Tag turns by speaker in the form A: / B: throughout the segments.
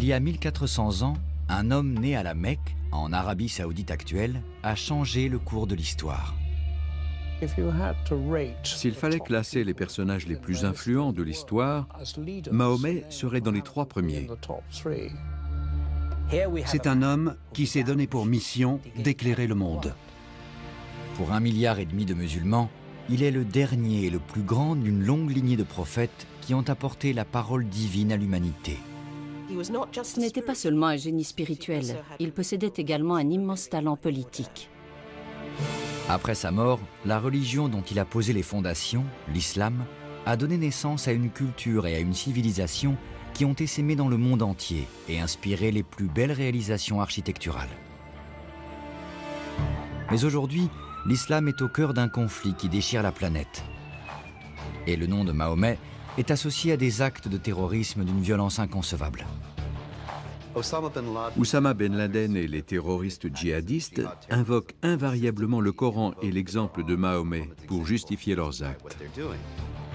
A: Il y a 1400 ans, un homme né à la Mecque, en Arabie Saoudite actuelle, a changé le cours de l'histoire.
B: S'il fallait classer les personnages les plus influents de l'histoire, Mahomet serait dans les 3 premiers.
C: C'est un homme qui s'est donné pour mission d'éclairer le monde.
A: Pour 1,5 milliard de musulmans, il est le dernier et le plus grand d'une longue lignée de prophètes qui ont apporté la parole divine à l'humanité.
D: Ce n'était pas seulement un génie spirituel, il possédait également un immense talent politique.
A: Après sa mort, la religion dont il a posé les fondations, l'islam, a donné naissance à une culture et à une civilisation qui ont essaimé dans le monde entier et inspiré les plus belles réalisations architecturales. Mais aujourd'hui, l'islam est au cœur d'un conflit qui déchire la planète. Et le nom de Mahomet est associé à des actes de terrorisme d'une violence inconcevable.
B: Oussama Ben Laden et les terroristes djihadistes invoquent invariablement le Coran et l'exemple de Mahomet pour justifier leurs actes.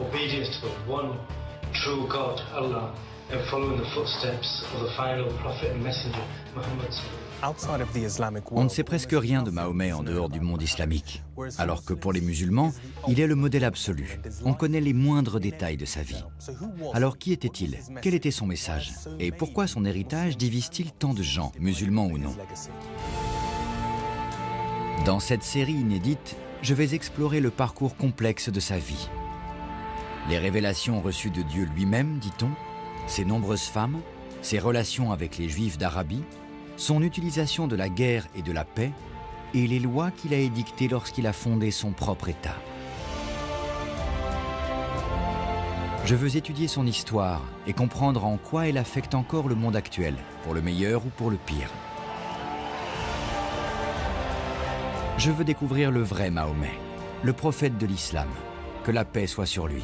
E: Obedience to the one true God, Allah, and following the footsteps of the final prophet and messenger, Muhammad.
A: On ne sait presque rien de Mahomet en dehors du monde islamique, alors que pour les musulmans, il est le modèle absolu. On connaît les moindres détails de sa vie. Alors qui était-il? Quel était son message? Et pourquoi son héritage divise-t-il tant de gens, musulmans ou non? Dans cette série inédite, je vais explorer le parcours complexe de sa vie. Les révélations reçues de Dieu lui-même, dit-on, ses nombreuses femmes, ses relations avec les Juifs d'Arabie, son utilisation de la guerre et de la paix, et les lois qu'il a édictées lorsqu'il a fondé son propre État. Je veux étudier son histoire et comprendre en quoi elle affecte encore le monde actuel, pour le meilleur ou pour le pire. Je veux découvrir le vrai Mahomet, le prophète de l'islam, que la paix soit sur lui.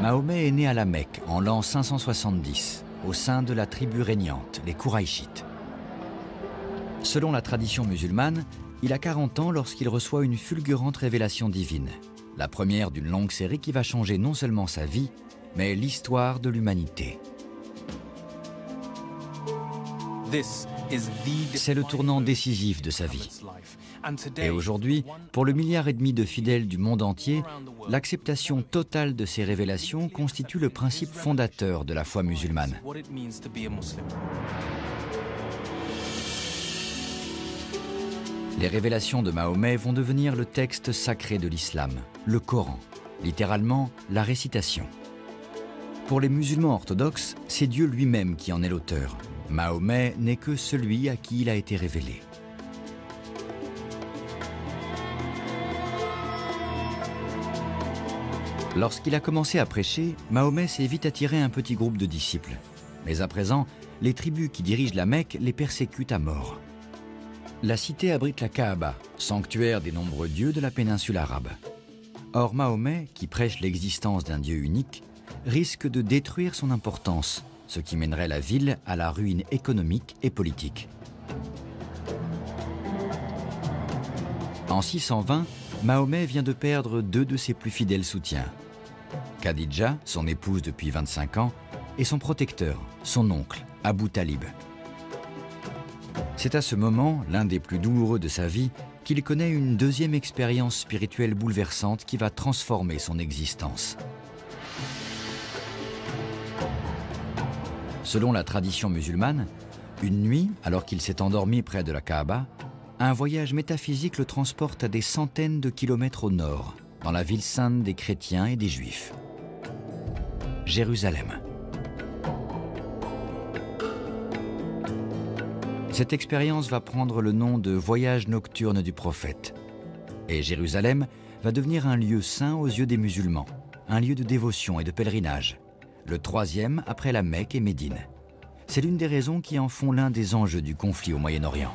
A: Mahomet est né à la Mecque en l'an 570, au sein de la tribu régnante, les Kouraïchites. Selon la tradition musulmane, il a 40 ans lorsqu'il reçoit une fulgurante révélation divine, la première d'une longue série qui va changer non seulement sa vie, mais l'histoire de l'humanité. C'est le tournant décisif de sa vie. Et aujourd'hui, pour le 1,5 milliard de fidèles du monde entier, l'acceptation totale de ces révélations constitue le principe fondateur de la foi musulmane. Les révélations de Mahomet vont devenir le texte sacré de l'islam, le Coran, littéralement la récitation. Pour les musulmans orthodoxes, c'est Dieu lui-même qui en est l'auteur. Mahomet n'est que celui à qui il a été révélé. Lorsqu'il a commencé à prêcher, Mahomet s'est vite attiré un petit groupe de disciples. Mais à présent, les tribus qui dirigent la Mecque les persécutent à mort. La cité abrite la Kaaba, sanctuaire des nombreux dieux de la péninsule arabe. Or Mahomet, qui prêche l'existence d'un Dieu unique, risque de détruire son importance, ce qui mènerait la ville à la ruine économique et politique. En 620, Mahomet vient de perdre 2 de ses plus fidèles soutiens. Khadija, son épouse depuis 25 ans, et son protecteur, son oncle, Abu Talib. C'est à ce moment, l'un des plus douloureux de sa vie, qu'il connaît une deuxième expérience spirituelle bouleversante qui va transformer son existence. Selon la tradition musulmane, une nuit, alors qu'il s'est endormi près de la Kaaba, un voyage métaphysique le transporte à des centaines de kilomètres au nord, dans la ville sainte des chrétiens et des juifs. Jérusalem. Cette expérience va prendre le nom de voyage nocturne du prophète. Et Jérusalem va devenir un lieu saint aux yeux des musulmans, un lieu de dévotion et de pèlerinage, le 3e après la Mecque et Médine. C'est l'une des raisons qui en font l'un des enjeux du conflit au Moyen-Orient.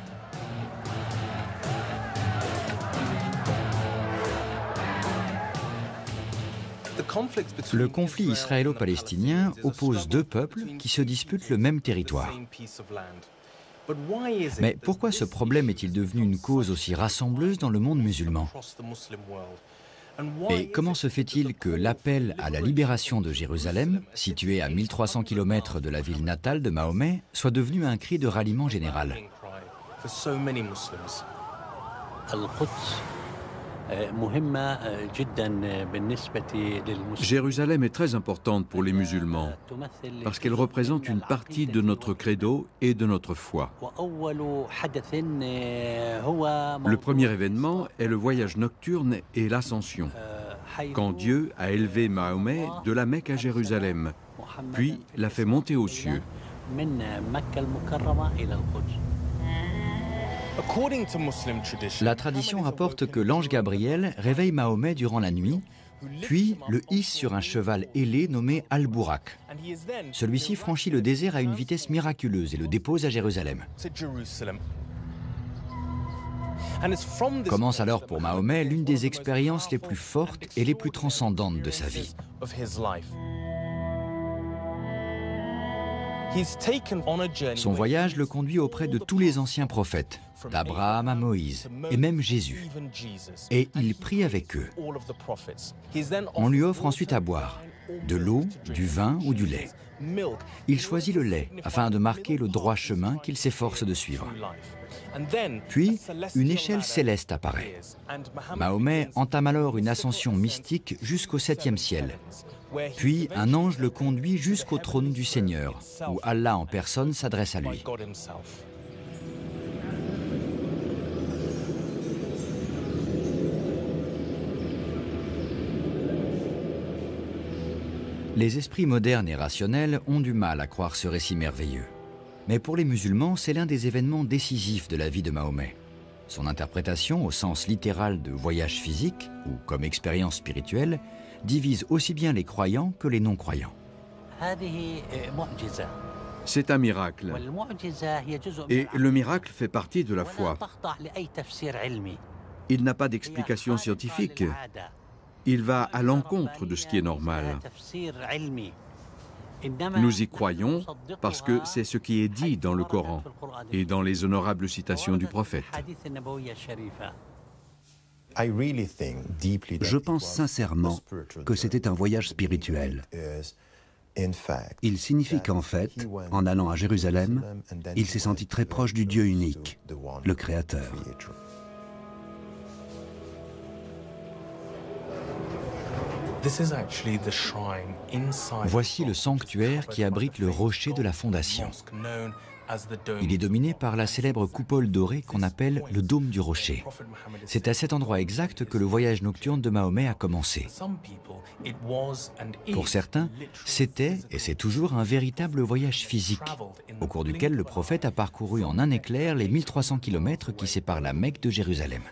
A: Le conflit israélo-palestinien oppose 2 peuples qui se disputent le même territoire. Mais pourquoi ce problème est-il devenu une cause aussi rassembleuse dans le monde musulman? Et comment se fait-il que l'appel à la libération de Jérusalem, située à 1300 km de la ville natale de Mahomet, soit devenu un cri de ralliement général?
B: Jérusalem est très importante pour les musulmans parce qu'elle représente une partie de notre credo et de notre foi. Le premier événement est le voyage nocturne et l'ascension, quand Dieu a élevé Mahomet de la Mecque à Jérusalem, puis l'a fait monter aux cieux.
A: La tradition rapporte que l'ange Gabriel réveille Mahomet durant la nuit, puis le hisse sur un cheval ailé nommé Al-Bourak. Celui-ci franchit le désert à une vitesse miraculeuse et le dépose à Jérusalem. Commence alors pour Mahomet l'une des expériences les plus fortes et les plus transcendantes de sa vie. Son voyage le conduit auprès de tous les anciens prophètes, d'Abraham à Moïse, et même Jésus. Et il prie avec eux. On lui offre ensuite à boire, de l'eau, du vin ou du lait. Il choisit le lait afin de marquer le droit chemin qu'il s'efforce de suivre. Puis, une échelle céleste apparaît. Mahomet entame alors une ascension mystique jusqu'au 7e ciel. Puis, un ange le conduit jusqu'au trône du Seigneur, où Allah en personne s'adresse à lui. Les esprits modernes et rationnels ont du mal à croire ce récit merveilleux. Mais pour les musulmans, c'est l'un des événements décisifs de la vie de Mahomet. Son interprétation, au sens littéral de voyage physique, ou comme expérience spirituelle, divise aussi bien les croyants que les non-croyants.
B: C'est un miracle. Et le miracle fait partie de la foi. Il n'a pas d'explication scientifique. Il va à l'encontre de ce qui est normal. Nous y croyons parce que c'est ce qui est dit dans le Coran et dans les honorables citations du prophète.
C: Je pense sincèrement que c'était un voyage spirituel. Il signifie qu'en fait, en allant à Jérusalem, il s'est senti très proche du Dieu unique, le Créateur.
A: Voici le sanctuaire qui abrite le rocher de la fondation. Il est dominé par la célèbre coupole dorée qu'on appelle le dôme du rocher. C'est à cet endroit exact que le voyage nocturne de Mahomet a commencé. Pour certains, c'était et c'est toujours un véritable voyage physique, au cours duquel le prophète a parcouru en un éclair les 1300 km qui séparent la Mecque de Jérusalem.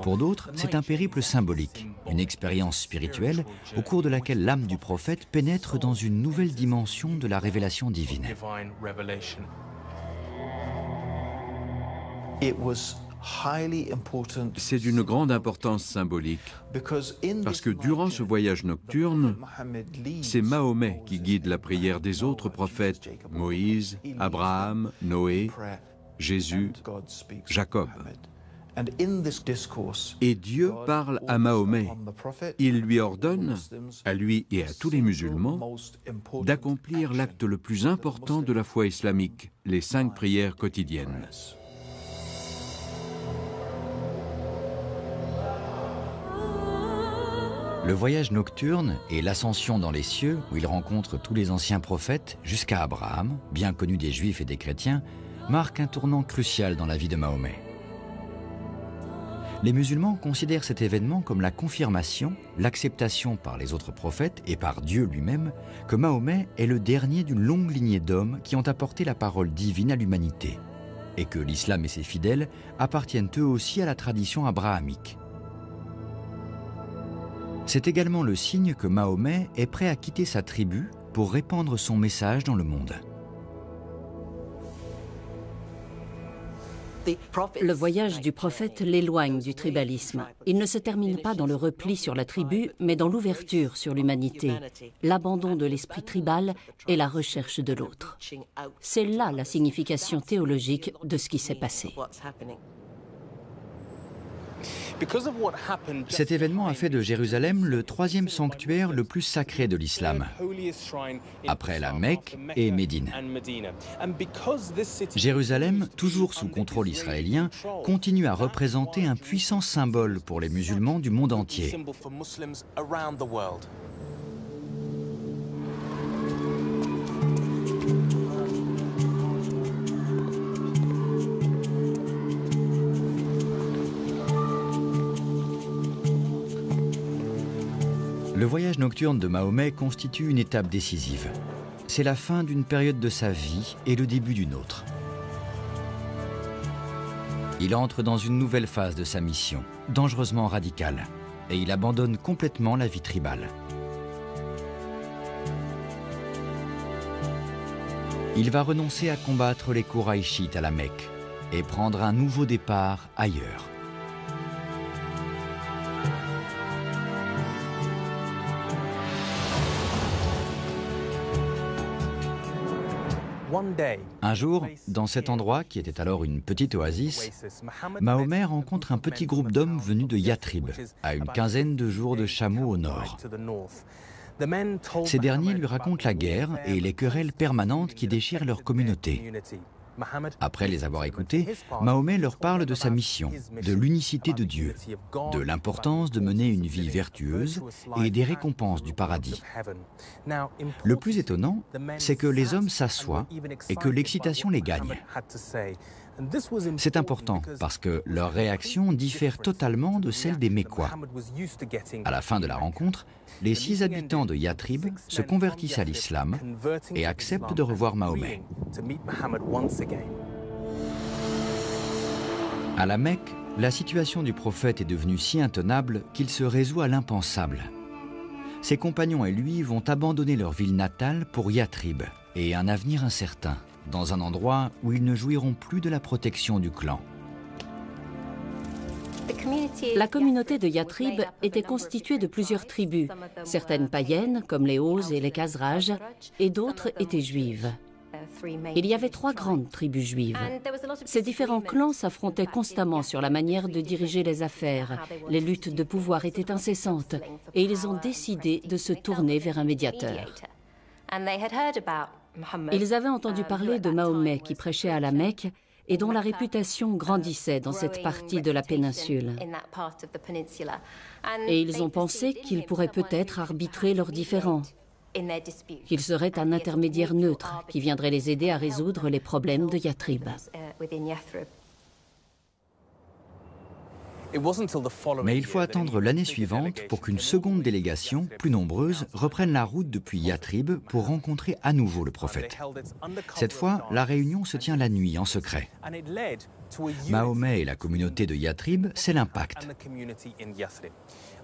A: Pour d'autres, c'est un périple symbolique, une expérience spirituelle au cours de laquelle l'âme du prophète pénètre dans une nouvelle dimension de la révélation divine.
B: C'est d'une grande importance symbolique parce que durant ce voyage nocturne, c'est Mahomet qui guide la prière des autres prophètes, Moïse, Abraham, Noé, Jésus, Jacob. Et Dieu parle à Mahomet. Il lui ordonne, à lui et à tous les musulmans, d'accomplir l'acte le plus important de la foi islamique, les 5 prières quotidiennes.
A: Le voyage nocturne et l'ascension dans les cieux, où il rencontre tous les anciens prophètes, jusqu'à Abraham, bien connu des Juifs et des chrétiens, marquent un tournant crucial dans la vie de Mahomet. Les musulmans considèrent cet événement comme la confirmation, l'acceptation par les autres prophètes et par Dieu lui-même que Mahomet est le dernier d'une longue lignée d'hommes qui ont apporté la parole divine à l'humanité et que l'islam et ses fidèles appartiennent eux aussi à la tradition abrahamique. C'est également le signe que Mahomet est prêt à quitter sa tribu pour répandre son message dans le monde.
D: Le voyage du prophète l'éloigne du tribalisme. Il ne se termine pas dans le repli sur la tribu, mais dans l'ouverture sur l'humanité, l'abandon de l'esprit tribal et la recherche de l'autre. C'est là la signification théologique de ce qui s'est passé.
A: Cet événement a fait de Jérusalem le troisième sanctuaire le plus sacré de l'islam, après la Mecque et Médine. Jérusalem, toujours sous contrôle israélien, continue à représenter un puissant symbole pour les musulmans du monde entier. Le voyage nocturne de Mahomet constitue une étape décisive. C'est la fin d'une période de sa vie et le début d'une autre. Il entre dans une nouvelle phase de sa mission, dangereusement radicale, et il abandonne complètement la vie tribale. Il va renoncer à combattre les Kouraïchites à la Mecque et prendre un nouveau départ ailleurs. Un jour, dans cet endroit qui était alors une petite oasis, Mahomet rencontre un petit groupe d'hommes venus de Yathrib, à une quinzaine de jours de chameau au nord. Ces derniers lui racontent la guerre et les querelles permanentes qui déchirent leur communauté. Après les avoir écoutés, Mahomet leur parle de sa mission, de l'unicité de Dieu, de l'importance de mener une vie vertueuse et des récompenses du paradis. Le plus étonnant, c'est que les hommes s'assoient et que l'excitation les gagne. C'est important parce que leur réaction diffère totalement de celle des Mécois. À la fin de la rencontre, les 6 habitants de Yathrib se convertissent à l'islam et acceptent de revoir Mahomet. À la Mecque, la situation du prophète est devenue si intenable qu'il se résout à l'impensable. Ses compagnons et lui vont abandonner leur ville natale pour Yathrib et un avenir incertain, dans un endroit où ils ne jouiront plus de la protection du clan.
D: La communauté de Yathrib était constituée de plusieurs tribus, certaines païennes, comme les Hauts et les Khazraj, et d'autres étaient juives. Il y avait 3 grandes tribus juives. Ces différents clans s'affrontaient constamment sur la manière de diriger les affaires. Les luttes de pouvoir étaient incessantes, et ils ont décidé de se tourner vers un médiateur. Ils avaient entendu parler de Mahomet qui prêchait à la Mecque et dont la réputation grandissait dans cette partie de la péninsule. Et ils ont pensé qu'il pourrait peut-être arbitrer leurs différends, qu'il serait un intermédiaire neutre qui viendrait les aider à résoudre les problèmes de Yathrib.
A: Mais il faut attendre l'année suivante pour qu'une seconde délégation, plus nombreuse, reprenne la route depuis Yathrib pour rencontrer à nouveau le prophète. Cette fois, la réunion se tient la nuit, en secret. Mahomet et la communauté de Yathrib, c'est l'impact.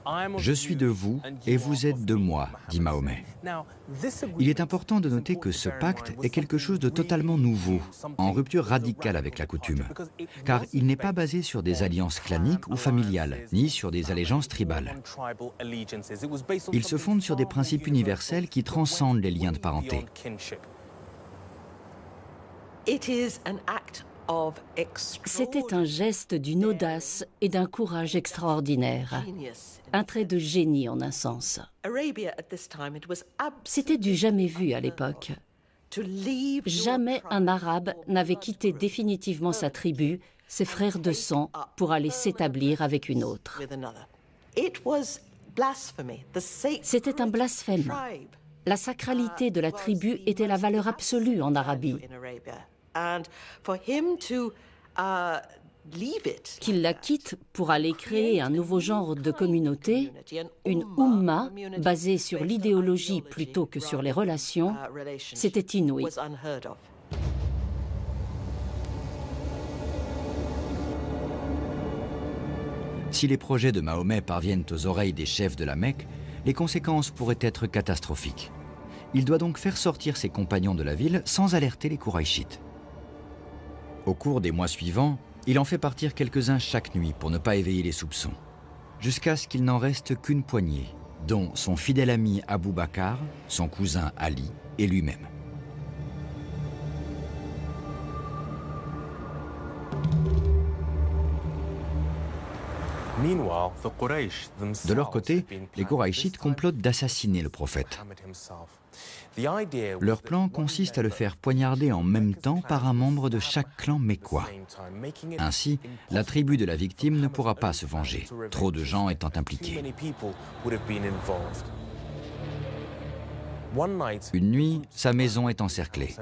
A: « Je suis de vous et vous êtes de moi », dit Mahomet. Il est important de noter que ce pacte est quelque chose de totalement nouveau, en rupture radicale avec la coutume, car il n'est pas basé sur des alliances claniques ou familiales, ni sur des allégeances tribales. Il se fonde sur des principes universels qui transcendent les liens de parenté.
D: C'était un geste d'une audace et d'un courage extraordinaire, un trait de génie en un sens. C'était du jamais vu à l'époque. Jamais un Arabe n'avait quitté définitivement sa tribu, ses frères de sang, pour aller s'établir avec une autre. C'était un blasphème. La sacralité de la tribu était la valeur absolue en Arabie. Qu'il la quitte pour aller créer un nouveau genre de communauté, une Ummah basée sur l'idéologie plutôt que sur les relations, c'était inouï.
A: Si les projets de Mahomet parviennent aux oreilles des chefs de la Mecque, les conséquences pourraient être catastrophiques. Il doit donc faire sortir ses compagnons de la ville sans alerter les Kouraïchites. Au cours des mois suivants, Il en fait partir quelques-uns chaque nuit pour ne pas éveiller les soupçons, jusqu'à ce qu'il n'en reste qu'une poignée, dont son fidèle ami Abou Bakr, son cousin Ali et lui-même. De leur côté, les Koraïchites complotent d'assassiner le prophète. Leur plan consiste à le faire poignarder en même temps par un membre de chaque clan mécois. Ainsi, la tribu de la victime ne pourra pas se venger, trop de gens étant impliqués. Une nuit, sa maison est encerclée.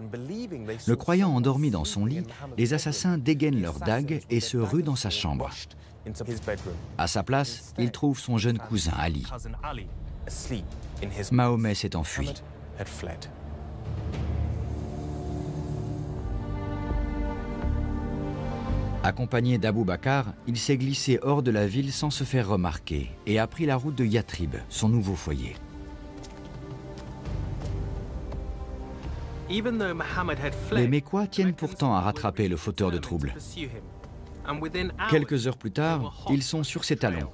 A: Le croyant endormi dans son lit, les assassins dégainent leurs dagues et se ruent dans sa chambre. À sa place, il trouve son jeune cousin Ali. Mahomet s'est enfui. Accompagné d'Abou Bakr, il s'est glissé hors de la ville sans se faire remarquer et a pris la route de Yathrib, son nouveau foyer. Les Mécois tiennent pourtant à rattraper le fauteur de troubles. Quelques heures plus tard, ils sont sur ses talons.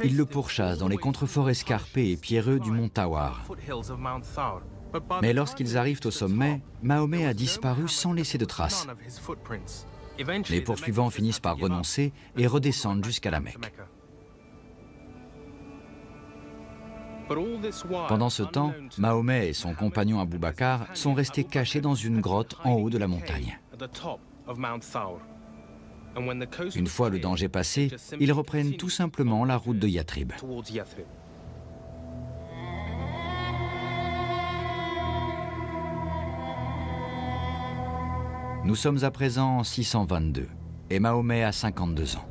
A: Ils le pourchassent dans les contreforts escarpés et pierreux du mont Tawar. Mais lorsqu'ils arrivent au sommet, Mahomet a disparu sans laisser de traces. Les poursuivants finissent par renoncer et redescendent jusqu'à la Mecque. Pendant ce temps, Mahomet et son compagnon Abou Bakr sont restés cachés dans une grotte en haut de la montagne. Une fois le danger passé, ils reprennent tout simplement la route de Yathrib. Nous sommes à présent en 622 et Mahomet a 52 ans.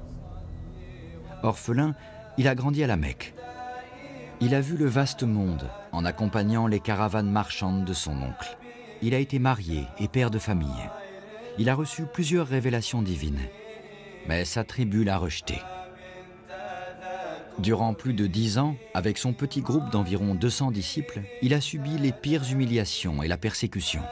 A: Orphelin, il a grandi à la Mecque. Il a vu le vaste monde en accompagnant les caravanes marchandes de son oncle. Il a été marié et père de famille. Il a reçu plusieurs révélations divines. Mais sa tribu l'a rejeté. Durant plus de 10 ans, avec son petit groupe d'environ 200 disciples, il a subi les pires humiliations et la persécution.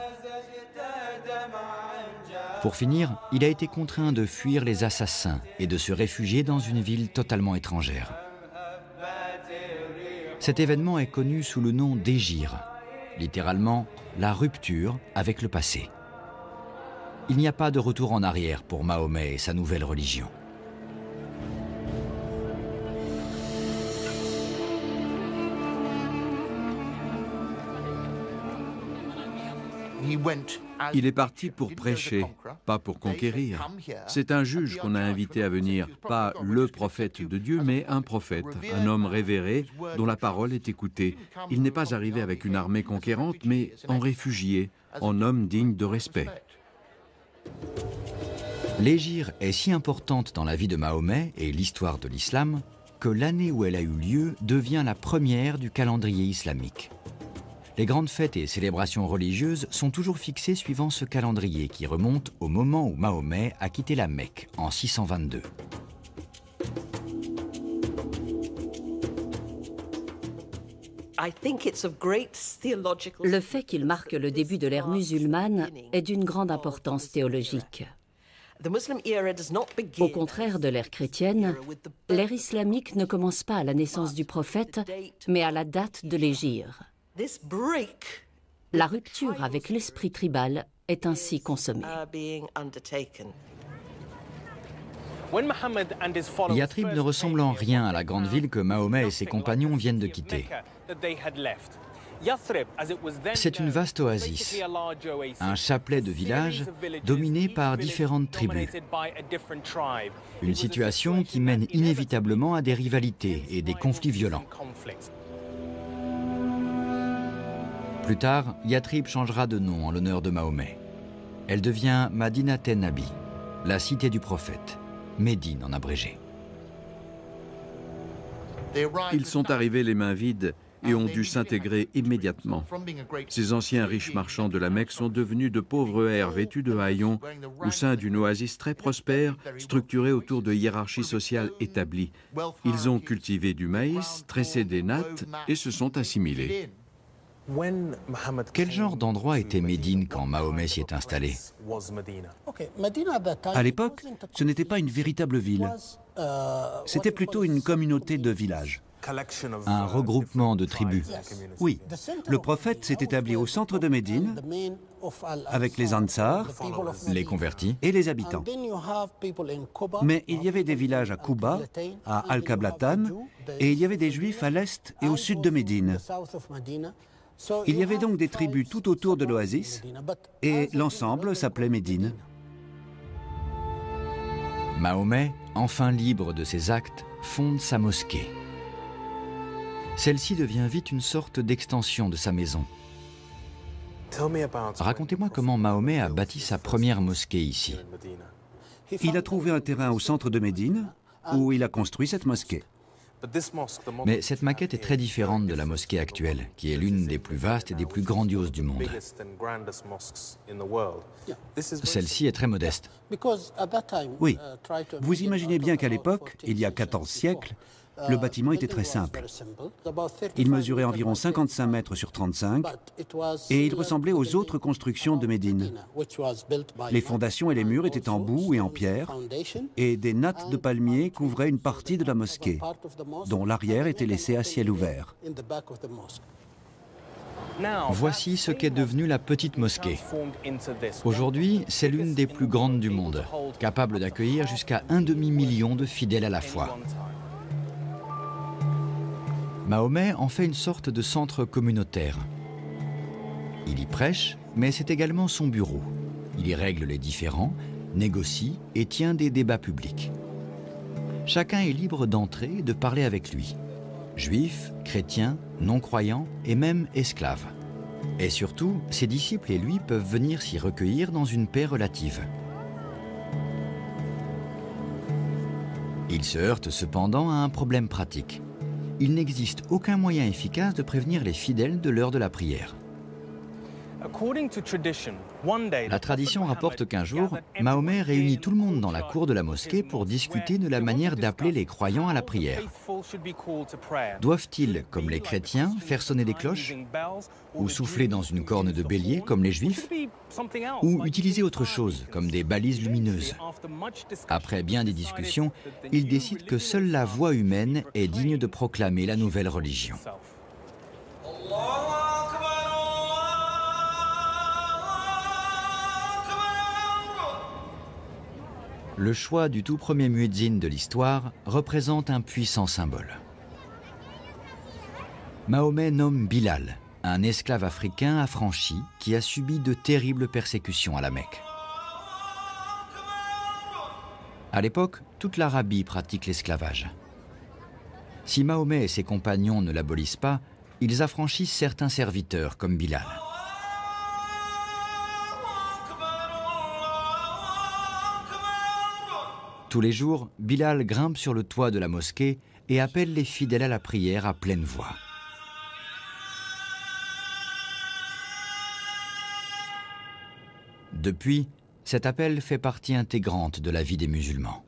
A: Pour finir, il a été contraint de fuir les assassins et de se réfugier dans une ville totalement étrangère. Cet événement est connu sous le nom d'Hégire, littéralement la rupture avec le passé. Il n'y a pas de retour en arrière pour Mahomet et sa nouvelle religion.
B: Il est parti pour prêcher, pas pour conquérir. C'est un juge qu'on a invité à venir, pas le prophète de Dieu, mais un prophète, un homme révéré dont la parole est écoutée. Il n'est pas arrivé avec une armée conquérante, mais en réfugié, en homme digne de respect.
A: L'hégire est si importante dans la vie de Mahomet et l'histoire de l'islam que l'année où elle a eu lieu devient la première du calendrier islamique. Les grandes fêtes et célébrations religieuses sont toujours fixées suivant ce calendrier qui remonte au moment où Mahomet a quitté la Mecque en 622.
D: Le fait qu'il marque le début de l'ère musulmane est d'une grande importance théologique. Au contraire de l'ère chrétienne, l'ère islamique ne commence pas à la naissance du prophète, mais à la date de l'hégire. La rupture avec l'esprit tribal est ainsi consommée.
A: Yathrib ne ressemble en rien à la grande ville que Mahomet et ses compagnons viennent de quitter. C'est une vaste oasis, un chapelet de villages dominé par différentes tribus. Une situation qui mène inévitablement à des rivalités et des conflits violents. Plus tard, Yathrib changera de nom en l'honneur de Mahomet. Elle devient Madinat en-Nabi, la cité du prophète, Médine en abrégé.
B: Ils sont arrivés les mains vides et ont dû s'intégrer immédiatement. Ces anciens riches marchands de la Mecque sont devenus de pauvres hères vêtus de haillons au sein d'une oasis très prospère, structurée autour de hiérarchies sociales établies. Ils ont cultivé du maïs, tressé des nattes et se sont assimilés.
A: Quel genre d'endroit était Médine quand Mahomet s'y est installé?
C: À l'époque, ce n'était pas une véritable ville. C'était plutôt une communauté de villages.
A: Un regroupement de tribus.
C: Oui, le prophète s'est établi au centre de Médine avec les Ansars,
A: Les convertis.
C: et les habitants. Mais il y avait des villages à Kouba, à Al-Qablatan, et il y avait des Juifs à l'est et au sud de Médine. Il y avait donc des tribus tout autour de l'oasis, et l'ensemble s'appelait Médine.
A: Mahomet, enfin libre de ses actes, fonde sa mosquée. Celle-ci devient vite une sorte d'extension de sa maison. Racontez-moi comment Mahomet a bâti sa première mosquée ici.
C: Il a trouvé un terrain au centre de Médine, où il a construit cette mosquée.
A: Mais cette maquette est très différente de la mosquée actuelle, qui est l'une des plus vastes et des plus grandioses du monde. Celle-ci est très modeste.
C: Oui, vous imaginez bien qu'à l'époque, il y a 14 siècles, le bâtiment était très simple. Il mesurait environ 55 mètres sur 35 et il ressemblait aux autres constructions de Médine. Les fondations et les murs étaient en boue et en pierre et des nattes de palmiers couvraient une partie de la mosquée, dont l'arrière était laissé à ciel ouvert.
A: Voici ce qu'est devenue la petite mosquée. Aujourd'hui, c'est l'une des plus grandes du monde, capable d'accueillir jusqu'à 1,5 million de fidèles à la fois. Mahomet en fait une sorte de centre communautaire. Il y prêche, mais c'est également son bureau. Il y règle les différends, négocie et tient des débats publics. Chacun est libre d'entrer et de parler avec lui. Juifs, chrétiens, non-croyants et même esclaves. Et surtout, ses disciples et lui peuvent venir s'y recueillir dans une paix relative. Il se heurte cependant à un problème pratique. Il n'existe aucun moyen efficace de prévenir les fidèles de l'heure de la prière. La tradition rapporte qu'un jour, Mahomet réunit tout le monde dans la cour de la mosquée pour discuter de la manière d'appeler les croyants à la prière. Doivent-ils, comme les chrétiens, faire sonner des cloches? Ou souffler dans une corne de bélier, comme les juifs? Ou utiliser autre chose, comme des balises lumineuses? Après bien des discussions, il décide que seule la voix humaine est digne de proclamer la nouvelle religion. Le choix du tout premier muezzin de l'histoire représente un puissant symbole. Mahomet nomme Bilal, un esclave africain affranchi qui a subi de terribles persécutions à la Mecque. À l'époque, toute l'Arabie pratique l'esclavage. Si Mahomet et ses compagnons ne l'abolissent pas, ils affranchissent certains serviteurs comme Bilal. Tous les jours, Bilal grimpe sur le toit de la mosquée et appelle les fidèles à la prière à pleine voix. Depuis, cet appel fait partie intégrante de la vie des musulmans.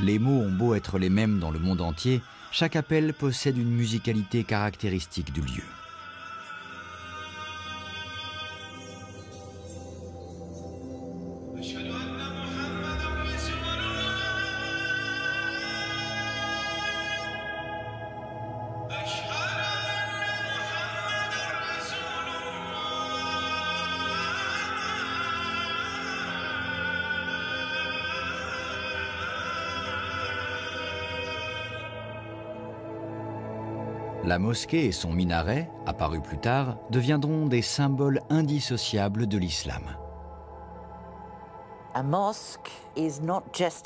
A: Les mots ont beau être les mêmes dans le monde entier, chaque appel possède une musicalité caractéristique du lieu. La mosquée et son minaret, apparus plus tard, deviendront des symboles indissociables de l'islam.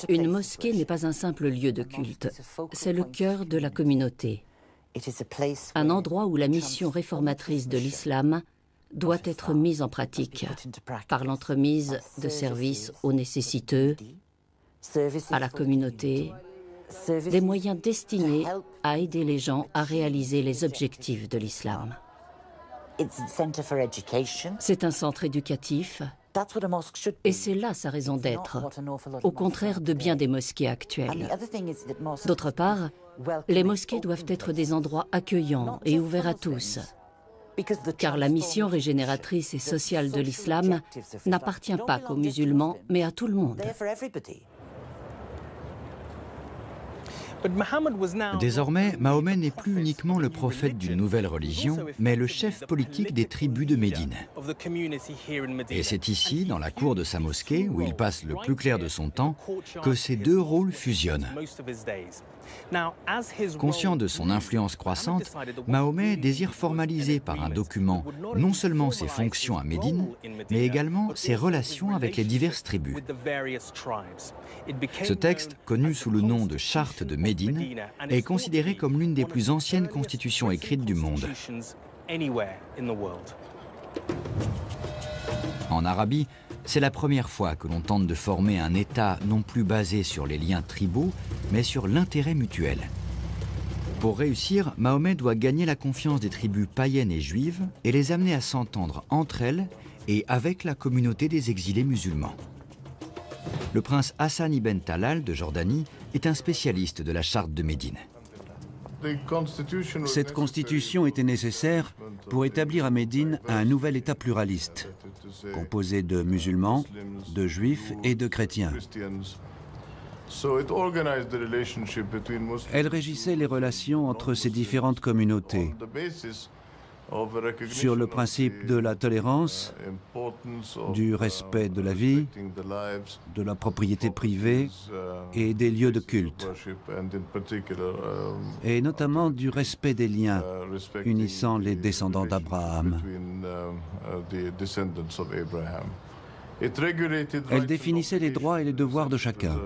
D: Une mosquée n'est pas un simple lieu de culte, c'est le cœur de la communauté. Un endroit où la mission réformatrice de l'islam doit être mise en pratique par l'entremise de services aux nécessiteux, à la communauté, des moyens destinés à aider les gens à réaliser les objectifs de l'islam. C'est un centre éducatif et c'est là sa raison d'être, au contraire de bien des mosquées actuelles. D'autre part, Les mosquées doivent être des endroits accueillants et ouverts à tous, car la mission régénératrice et sociale de l'islam n'appartient pas qu'aux musulmans, mais à tout le monde.
A: Désormais, Mahomet n'est plus uniquement le prophète d'une nouvelle religion, mais le chef politique des tribus de Médine. Et c'est ici, dans la cour de sa mosquée, où il passe le plus clair de son temps, que ces deux rôles fusionnent. Conscient de son influence croissante, Mahomet désire formaliser par un document non seulement ses fonctions à Médine, mais également ses relations avec les diverses tribus. Ce texte, connu sous le nom de Charte de Médine, est considéré comme l'une des plus anciennes constitutions écrites du monde. En Arabie, c'est la première fois que l'on tente de former un État non plus basé sur les liens tribaux, mais sur l'intérêt mutuel. Pour réussir, Mahomet doit gagner la confiance des tribus païennes et juives et les amener à s'entendre entre elles et avec la communauté des exilés musulmans. Le prince Hassan ibn Talal de Jordanie est un spécialiste de la Charte de Médine.
C: Cette constitution était nécessaire pour établir à Médine un nouvel État pluraliste, composé de musulmans, de juifs et de chrétiens. Elle régissait les relations entre ces différentes communautés sur le principe de la tolérance, du respect de la vie, de la propriété privée et des lieux de culte, et notamment du respect des liens unissant les descendants d'Abraham. Elle définissait les droits et les devoirs de chacun.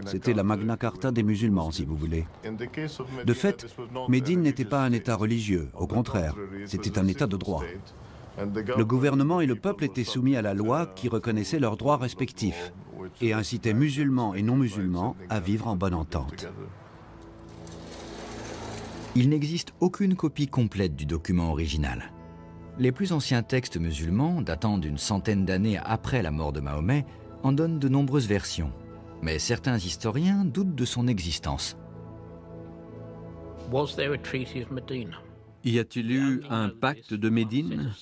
C: C'était la Magna Carta des musulmans, si vous voulez. De fait, Médine n'était pas un État religieux, au contraire, c'était un État de droit. Le gouvernement et le peuple étaient soumis à la loi qui reconnaissait leurs droits respectifs et incitait musulmans et non-musulmans à vivre en bonne entente.
A: Il n'existe aucune copie complète du document original. Les plus anciens textes musulmans, datant d'une centaine d'années après la mort de Mahomet, en donnent de nombreuses versions. Mais certains historiens doutent de son existence.
B: Y a-t-il eu un pacte de Médine?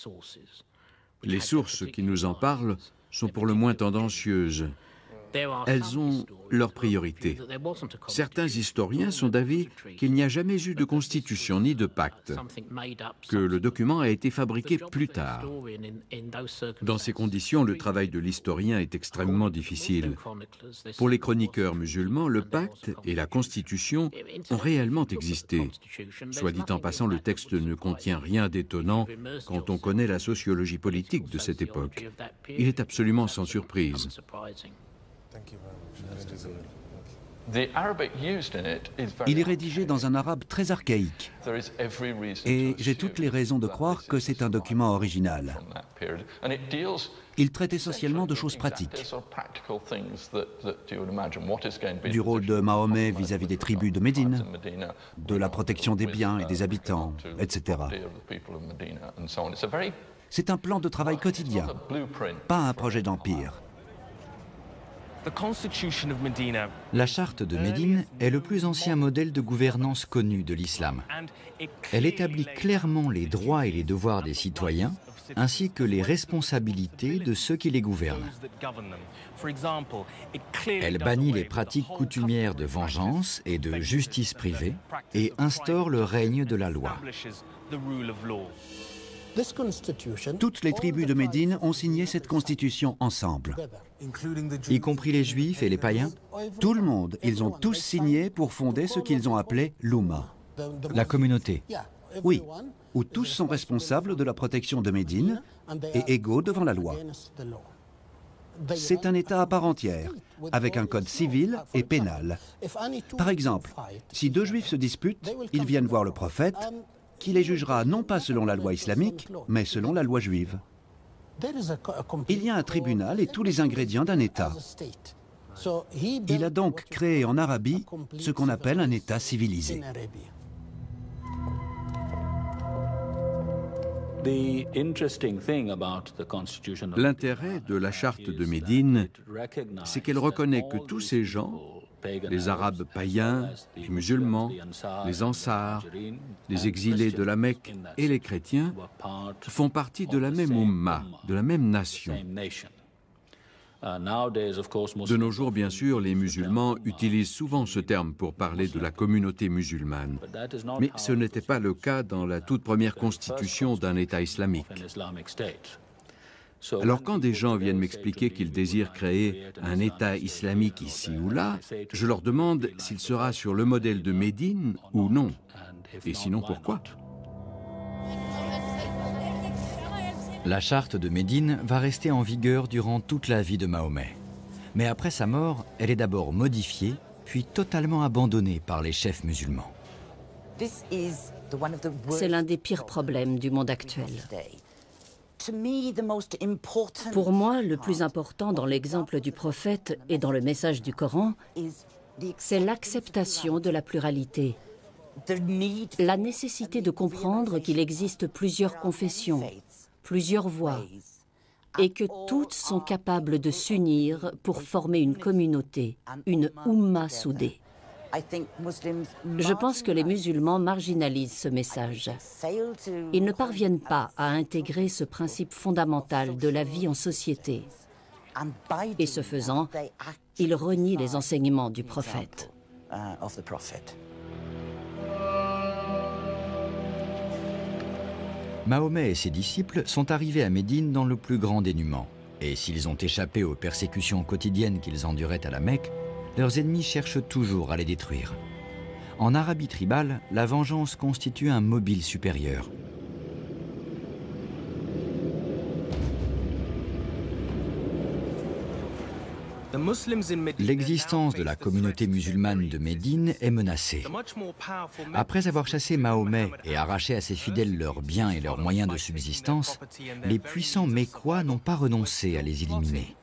B: Les sources qui nous en parlent sont pour le moins tendancieuses. Elles ont leurs priorités. Certains historiens sont d'avis qu'il n'y a jamais eu de constitution ni de pacte, que le document a été fabriqué plus tard. Dans ces conditions, le travail de l'historien est extrêmement difficile. Pour les chroniqueurs musulmans, le pacte et la constitution ont réellement existé. Soit dit en passant, le texte ne contient rien d'étonnant quand on connaît la sociologie politique de cette époque. Il est absolument sans surprise.
C: Il est rédigé dans un arabe très archaïque et j'ai toutes les raisons de croire que c'est un document original. Il traite essentiellement de choses pratiques, du rôle de Mahomet vis-à-vis des tribus de Médine, de la protection des biens et des habitants, etc. C'est un plan de travail quotidien, pas un projet d'empire.
A: La Charte de Médine est le plus ancien modèle de gouvernance connu de l'islam. Elle établit clairement les droits et les devoirs des citoyens, ainsi que les responsabilités de ceux qui les gouvernent. Elle bannit les pratiques coutumières de vengeance et de justice privée et instaure le règne de la loi.
C: Toutes les tribus de Médine ont signé cette constitution ensemble.
A: Y compris les juifs et les païens?
C: Tout le monde, ils ont tous signé pour fonder ce qu'ils ont appelé l'Oumma.
A: La communauté?
C: Oui, où tous sont responsables de la protection de Médine et égaux devant la loi. C'est un État à part entière, avec un code civil et pénal. Par exemple, si deux juifs se disputent, ils viennent voir le prophète, qui les jugera non pas selon la loi islamique, mais selon la loi juive. Il y a un tribunal et tous les ingrédients d'un État. Il a donc créé en Arabie ce qu'on appelle un État civilisé.
B: L'intérêt de la Charte de Médine, c'est qu'elle reconnaît que tous ces gens, Les Arabes païens, les musulmans, les Ansars, les exilés de la Mecque et les chrétiens font partie de la même Ummah, de la même nation. De nos jours, bien sûr, les musulmans utilisent souvent ce terme pour parler de la communauté musulmane. Mais ce n'était pas le cas dans la toute première constitution d'un État islamique. Alors quand des gens viennent m'expliquer qu'ils désirent créer un État islamique ici ou là, je leur demande s'il sera sur le modèle de Médine ou non. Et sinon, pourquoi ?
A: La charte de Médine va rester en vigueur durant toute la vie de Mahomet. Mais après sa mort, elle est d'abord modifiée, puis totalement abandonnée par les chefs musulmans.
D: C'est l'un des pires problèmes du monde actuel. Pour moi, le plus important dans l'exemple du prophète et dans le message du Coran, c'est l'acceptation de la pluralité, la nécessité de comprendre qu'il existe plusieurs confessions, plusieurs voies, et que toutes sont capables de s'unir pour former une communauté, une Oumma soudée. Je pense que les musulmans marginalisent ce message. Ils ne parviennent pas à intégrer ce principe fondamental de la vie en société. Et ce faisant, ils renient les enseignements du prophète.
A: Mahomet et ses disciples sont arrivés à Médine dans le plus grand dénuement. Et s'ils ont échappé aux persécutions quotidiennes qu'ils enduraient à la Mecque, leurs ennemis cherchent toujours à les détruire. En Arabie tribale, la vengeance constitue un mobile supérieur. L'existence de la communauté musulmane de Médine est menacée. Après avoir chassé Mahomet et arraché à ses fidèles leurs biens et leurs moyens de subsistance, les puissants Mécois n'ont pas renoncé à les éliminer.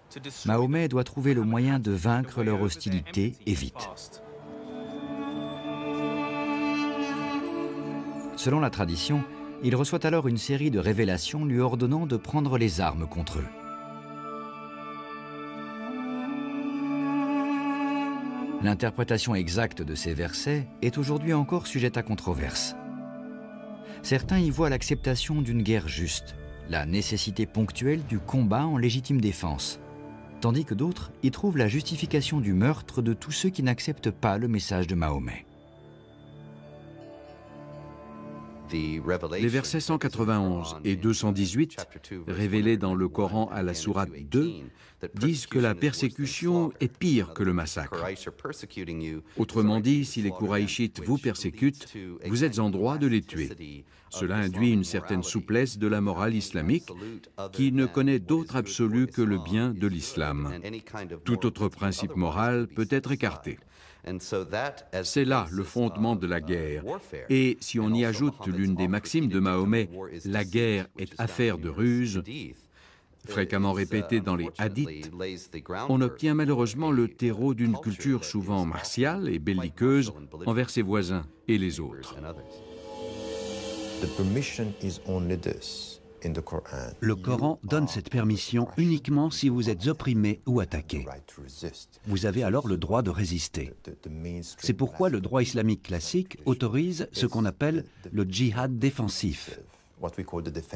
A: Mahomet doit trouver le moyen de vaincre leur hostilité et vite. Selon la tradition, il reçoit alors une série de révélations lui ordonnant de prendre les armes contre eux. L'interprétation exacte de ces versets est aujourd'hui encore sujette à controverse. Certains y voient l'acceptation d'une guerre juste, la nécessité ponctuelle du combat en légitime défense, tandis que d'autres y trouvent la justification du meurtre de tous ceux qui n'acceptent pas le message de Mahomet.
B: Les versets 191 et 218, révélés dans le Coran à la sourate 2, disent que la persécution est pire que le massacre. Autrement dit, si les Kouraïchites vous persécutent, vous êtes en droit de les tuer. Cela induit une certaine souplesse de la morale islamique qui ne connaît d'autre absolu que le bien de l'islam. Tout autre principe moral peut être écarté. C'est là le fondement de la guerre. Et si on y ajoute l'une des maximes de Mahomet, « la guerre est affaire de ruse », fréquemment répétée dans les hadiths, on obtient malheureusement le terreau d'une culture souvent martiale et belliqueuse envers ses voisins et les autres.
C: Le Coran donne cette permission uniquement si vous êtes opprimé ou attaqué. Vous avez alors le droit de résister. C'est pourquoi le droit islamique classique autorise ce qu'on appelle le djihad défensif.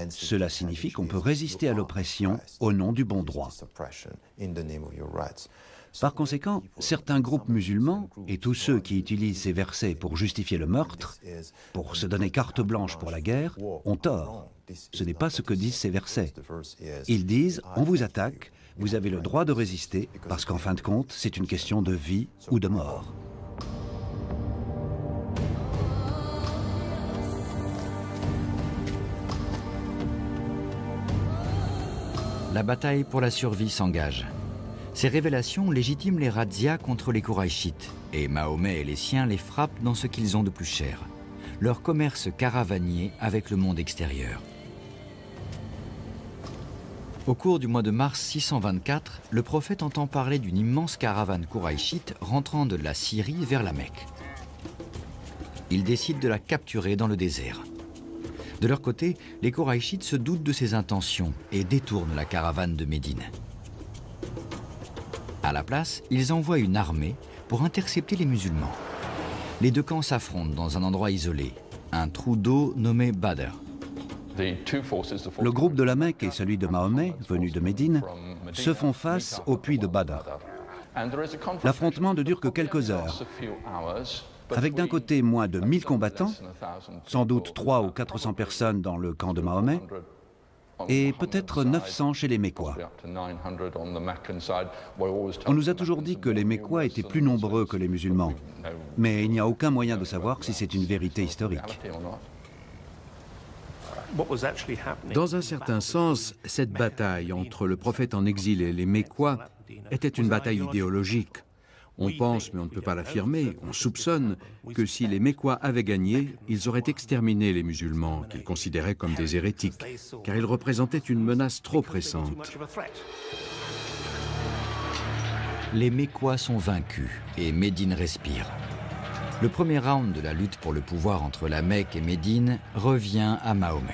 C: Cela signifie qu'on peut résister à l'oppression au nom du bon droit. Par conséquent, certains groupes musulmans, et tous ceux qui utilisent ces versets pour justifier le meurtre, pour se donner carte blanche pour la guerre, ont tort. Ce n'est pas ce que disent ces versets. Ils disent « on vous attaque, vous avez le droit de résister, parce qu'en fin de compte, c'est une question de vie ou de mort ».
A: La bataille pour la survie s'engage. Ces révélations légitiment les razzias contre les Kouraïchites, et Mahomet et les siens les frappent dans ce qu'ils ont de plus cher, leur commerce caravanier avec le monde extérieur. Au cours du mois de mars 624, le prophète entend parler d'une immense caravane kouraïchite rentrant de la Syrie vers la Mecque. Il décide de la capturer dans le désert. De leur côté, les Kouraïchites se doutent de ses intentions et détournent la caravane de Médine. À la place, ils envoient une armée pour intercepter les musulmans. Les deux camps s'affrontent dans un endroit isolé, un trou d'eau nommé Badr.
C: Le groupe de la Mecque et celui de Mahomet, venu de Médine, se font face au puits de Badr. L'affrontement ne dure que quelques heures, avec d'un côté moins de 1000 combattants, sans doute 300 ou 400 personnes dans le camp de Mahomet, et peut-être 900 chez les Mécois. On nous a toujours dit que les Mécois étaient plus nombreux que les musulmans, mais il n'y a aucun moyen de savoir si c'est une vérité historique.
B: Dans un certain sens, cette bataille entre le prophète en exil et les Mécois était une bataille idéologique. On pense, mais on ne peut pas l'affirmer, on soupçonne que si les Mécois avaient gagné, ils auraient exterminé les musulmans, qu'ils considéraient comme des hérétiques, car ils représentaient une menace trop pressante.
A: Les Mécois sont vaincus et Médine respire. Le premier round de la lutte pour le pouvoir entre la Mecque et Médine revient à Mahomet.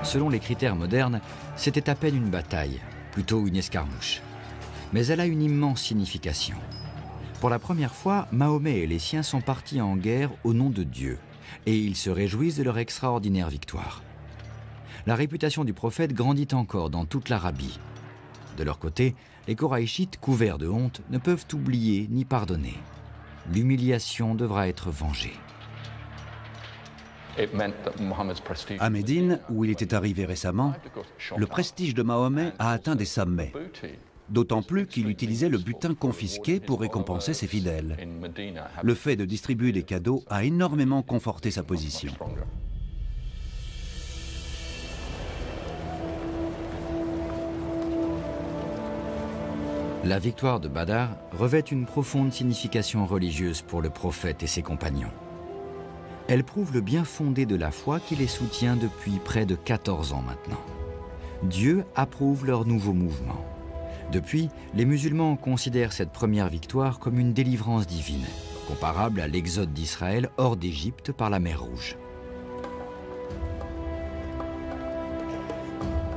A: Selon les critères modernes, c'était à peine une bataille, plutôt une escarmouche. Mais elle a une immense signification. Pour la première fois, Mahomet et les siens sont partis en guerre au nom de Dieu, et ils se réjouissent de leur extraordinaire victoire. La réputation du prophète grandit encore dans toute l'Arabie. De leur côté, les Koraïchites, couverts de honte, ne peuvent oublier ni pardonner. L'humiliation devra être vengée.
C: À Médine, où il était arrivé récemment, le prestige de Mahomet a atteint des sommets, d'autant plus qu'il utilisait le butin confisqué pour récompenser ses fidèles. Le fait de distribuer des cadeaux a énormément conforté sa position.
A: La victoire de Badr revêt une profonde signification religieuse pour le prophète et ses compagnons. Elle prouve le bien fondé de la foi qui les soutient depuis près de 14 ans maintenant. Dieu approuve leur nouveau mouvement. Depuis, les musulmans considèrent cette première victoire comme une délivrance divine, comparable à l'exode d'Israël hors d'Égypte par la mer Rouge.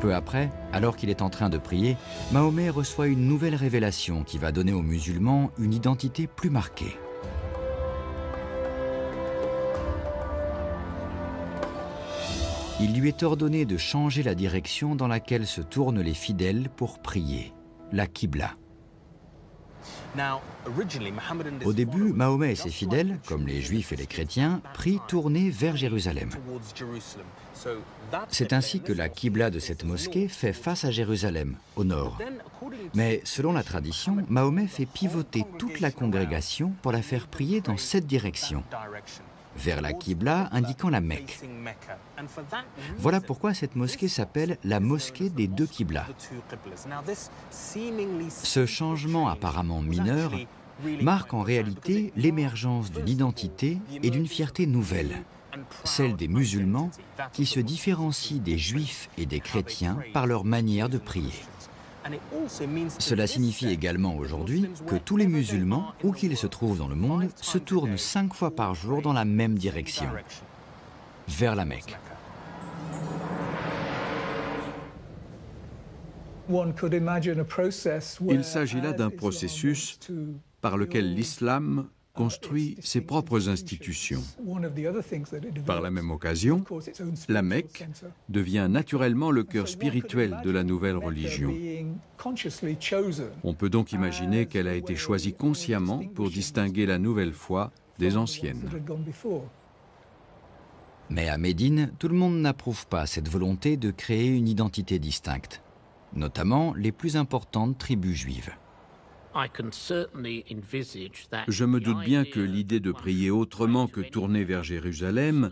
A: Peu après, alors qu'il est en train de prier, Mahomet reçoit une nouvelle révélation qui va donner aux musulmans une identité plus marquée. Il lui est ordonné de changer la direction dans laquelle se tournent les fidèles pour prier, la Qibla. Au début, Mahomet et ses fidèles, comme les Juifs et les chrétiens, prient tournés vers Jérusalem. C'est ainsi que la Qibla de cette mosquée fait face à Jérusalem, au nord. Mais selon la tradition, Mahomet fait pivoter toute la congrégation pour la faire prier dans cette direction, vers la Qibla indiquant la Mecque. Voilà pourquoi cette mosquée s'appelle la mosquée des deux Qiblas. Ce changement apparemment mineur marque en réalité l'émergence d'une identité et d'une fierté nouvelle, celle des musulmans qui se différencient des juifs et des chrétiens par leur manière de prier. Cela signifie également aujourd'hui que tous les musulmans, où qu'ils se trouvent dans le monde, se tournent 5 fois par jour dans la même direction, vers la Mecque.
B: Il s'agit là d'un processus par lequel l'islam construit ses propres institutions. Par la même occasion, la Mecque devient naturellement le cœur spirituel de la nouvelle religion. On peut donc imaginer qu'elle a été choisie consciemment pour distinguer la nouvelle foi des anciennes.
A: Mais à Médine, tout le monde n'approuve pas cette volonté de créer une identité distincte, notamment les plus importantes tribus juives.
B: Je me doute bien que l'idée de prier autrement que tourner vers Jérusalem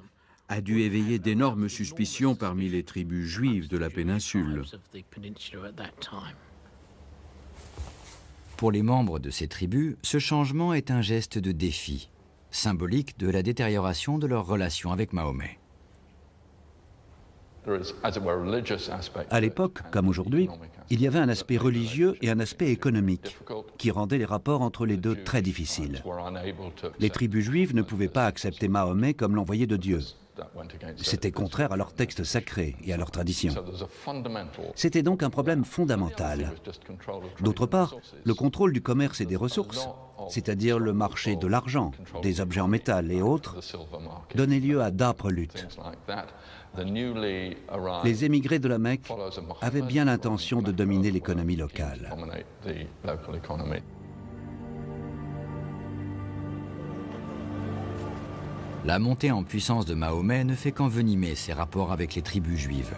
B: a dû éveiller d'énormes suspicions parmi les tribus juives de la péninsule.
A: Pour les membres de ces tribus, ce changement est un geste de défi, symbolique de la détérioration de leur relation avec Mahomet.
C: À l'époque, comme aujourd'hui, il y avait un aspect religieux et un aspect économique qui rendaient les rapports entre les deux très difficiles. Les tribus juives ne pouvaient pas accepter Mahomet comme l'envoyé de Dieu. C'était contraire à leurs textes sacrés et à leurs traditions. C'était donc un problème fondamental. D'autre part, le contrôle du commerce et des ressources, c'est-à-dire le marché de l'argent, des objets en métal et autres, donnait lieu à d'âpres luttes. Les émigrés de la Mecque avaient bien l'intention de dominer l'économie locale.
A: La montée en puissance de Mahomet ne fait qu'envenimer ses rapports avec les tribus juives.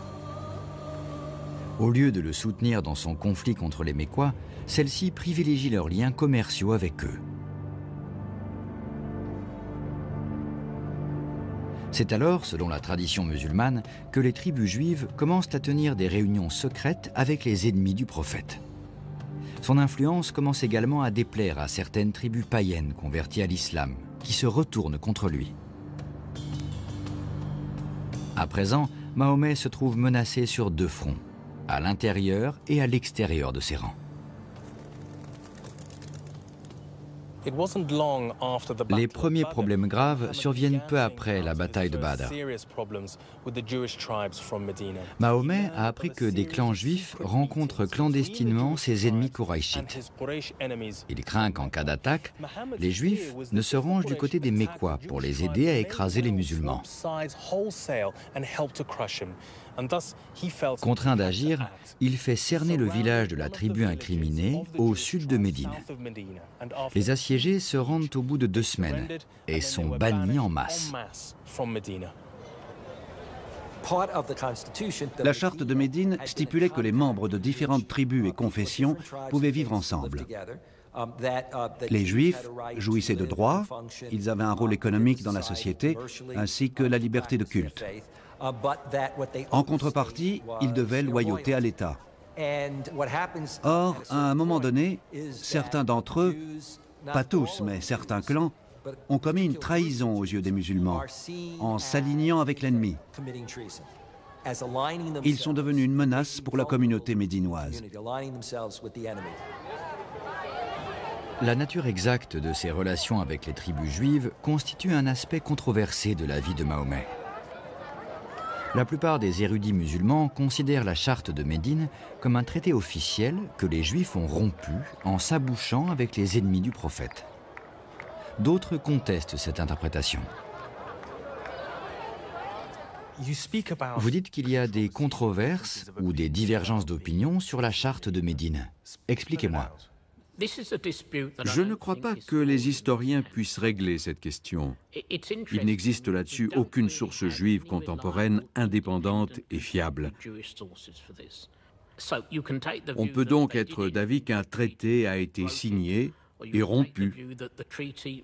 A: Au lieu de le soutenir dans son conflit contre les Mécois, celles-ci privilégient leurs liens commerciaux avec eux. C'est alors, selon la tradition musulmane, que les tribus juives commencent à tenir des réunions secrètes avec les ennemis du prophète. Son influence commence également à déplaire à certaines tribus païennes converties à l'islam, qui se retournent contre lui. À présent, Mahomet se trouve menacé sur deux fronts, à l'intérieur et à l'extérieur de ses rangs. Les premiers problèmes graves surviennent peu après la bataille de Badr. Mahomet a appris que des clans juifs rencontrent clandestinement ses ennemis koraïchites. Il craint qu'en cas d'attaque, les juifs ne se rangent du côté des Mécois pour les aider à écraser les musulmans. Contraint d'agir, il fait cerner le village de la tribu incriminée au sud de Médine. Les assiégés se rendent au bout de 2 semaines et sont bannis en masse.
C: La charte de Médine stipulait que les membres de différentes tribus et confessions pouvaient vivre ensemble. Les Juifs jouissaient de droits, ils avaient un rôle économique dans la société, ainsi que la liberté de culte. En contrepartie, ils devaient loyauté à l'État. Or, à un moment donné, certains d'entre eux, pas tous, mais certains clans, ont commis une trahison aux yeux des musulmans en s'alignant avec l'ennemi. Ils sont devenus une menace pour la communauté médinoise.
A: La nature exacte de ses relations avec les tribus juives constitue un aspect controversé de la vie de Mahomet. La plupart des érudits musulmans considèrent la charte de Médine comme un traité officiel que les Juifs ont rompu en s'abouchant avec les ennemis du prophète. D'autres contestent cette interprétation. Vous dites qu'il y a des controverses ou des divergences d'opinion sur la charte de Médine. Expliquez-moi.
B: Je ne crois pas que les historiens puissent régler cette question. Il n'existe là-dessus aucune source juive contemporaine indépendante et fiable. On peut donc être d'avis qu'un traité a été signé et rompu,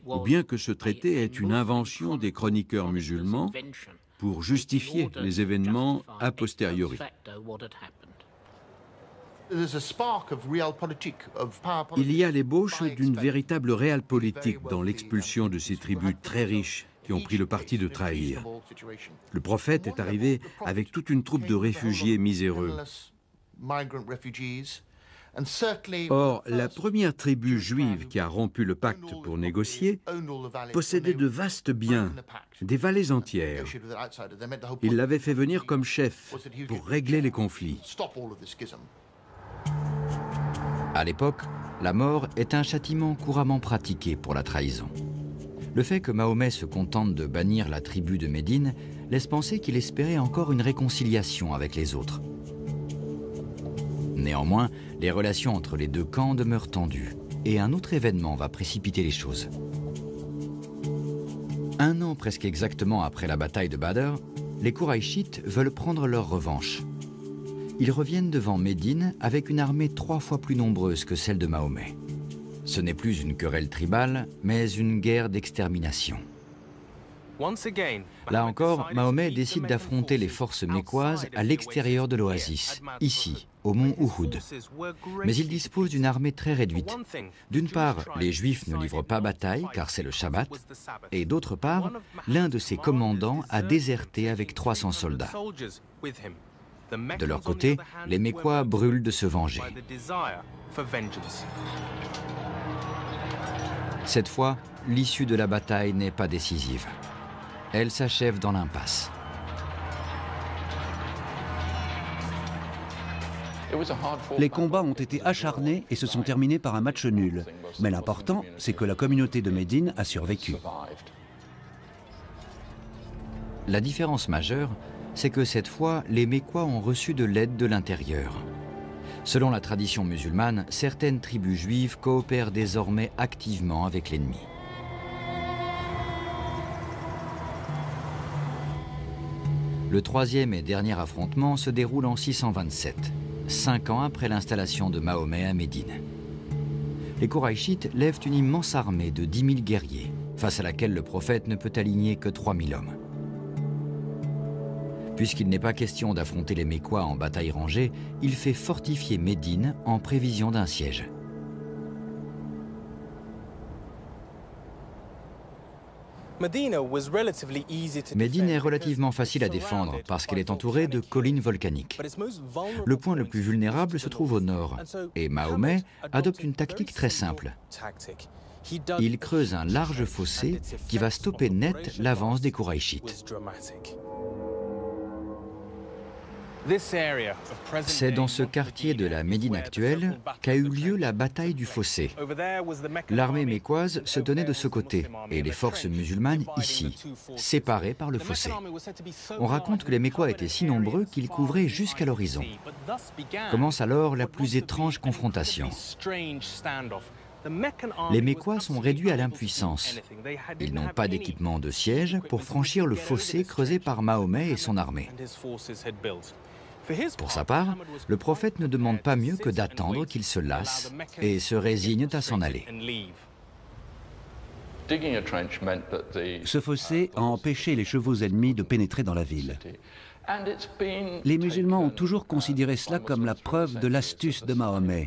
B: ou bien que ce traité est une invention des chroniqueurs musulmans pour justifier les événements a posteriori. Il y a l'ébauche d'une véritable réelle politique dans l'expulsion de ces tribus très riches qui ont pris le parti de trahir. Le prophète est arrivé avec toute une troupe de réfugiés miséreux. Or, la première tribu juive qui a rompu le pacte pour négocier possédait de vastes biens, des vallées entières. Il l'avait fait venir comme chef pour régler les conflits.
A: À l'époque, la mort est un châtiment couramment pratiqué pour la trahison. Le fait que Mahomet se contente de bannir la tribu de Médine laisse penser qu'il espérait encore une réconciliation avec les autres. Néanmoins, les relations entre les deux camps demeurent tendues et un autre événement va précipiter les choses. 1 an presque exactement après la bataille de Badr, les Koraïchites veulent prendre leur revanche. Ils reviennent devant Médine avec une armée 3 fois plus nombreuse que celle de Mahomet. Ce n'est plus une querelle tribale, mais une guerre d'extermination. Là encore, Mahomet décide d'affronter les forces mécoises à l'extérieur de l'oasis, ici, au mont Uhud. Mais il dispose d'une armée très réduite. D'une part, les Juifs ne livrent pas bataille, car c'est le Shabbat, et d'autre part, l'un de ses commandants a déserté avec 300 soldats. De leur côté, les Mécois brûlent de se venger. Cette fois, l'issue de la bataille n'est pas décisive. elle s'achève dans l'impasse.
C: Les combats ont été acharnés et se sont terminés par un match nul. Mais l'important, c'est que la communauté de Médine a survécu.
A: La différence majeure, c'est que cette fois, les Mécois ont reçu de l'aide de l'intérieur. Selon la tradition musulmane, certaines tribus juives coopèrent désormais activement avec l'ennemi. Le troisième et dernier affrontement se déroule en 627, 5 ans après l'installation de Mahomet à Médine. Les Kouraïchites lèvent une immense armée de 10 000 guerriers, face à laquelle le prophète ne peut aligner que 3 000 hommes. Puisqu'il n'est pas question d'affronter les Mécois en bataille rangée, il fait fortifier Médine en prévision d'un siège. Médine est relativement facile à défendre parce qu'elle est entourée de collines volcaniques. Le point le plus vulnérable se trouve au nord et Mahomet adopte une tactique très simple. Il creuse un large fossé qui va stopper net l'avance des Kouraïchites. C'est dans ce quartier de la Médine actuelle qu'a eu lieu la bataille du fossé. L'armée mécoise se tenait de ce côté et les forces musulmanes ici, séparées par le fossé. On raconte que les Mécois étaient si nombreux qu'ils couvraient jusqu'à l'horizon. Commence alors la plus étrange confrontation. Les Mécois sont réduits à l'impuissance. Ils n'ont pas d'équipement de siège pour franchir le fossé creusé par Mahomet et son armée. Pour sa part, le prophète ne demande pas mieux que d'attendre qu'ils se lassent et se résignent à s'en aller.
C: Ce fossé a empêché les chevaux ennemis de pénétrer dans la ville. Les musulmans ont toujours considéré cela comme la preuve de l'astuce de Mahomet,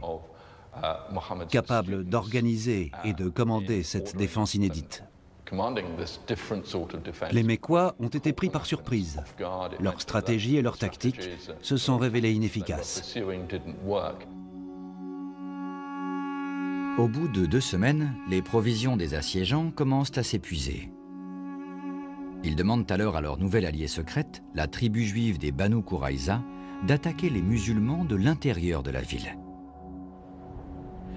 C: capable d'organiser et de commander cette défense inédite. Les Mécois ont été pris par surprise. Leur stratégie et leur tactique se sont révélées inefficaces.
A: Au bout de 2 semaines, les provisions des assiégeants commencent à s'épuiser. Ils demandent alors à leur nouvelle alliée secrète, la tribu juive des Banu Quraïza, d'attaquer les musulmans de l'intérieur de la ville.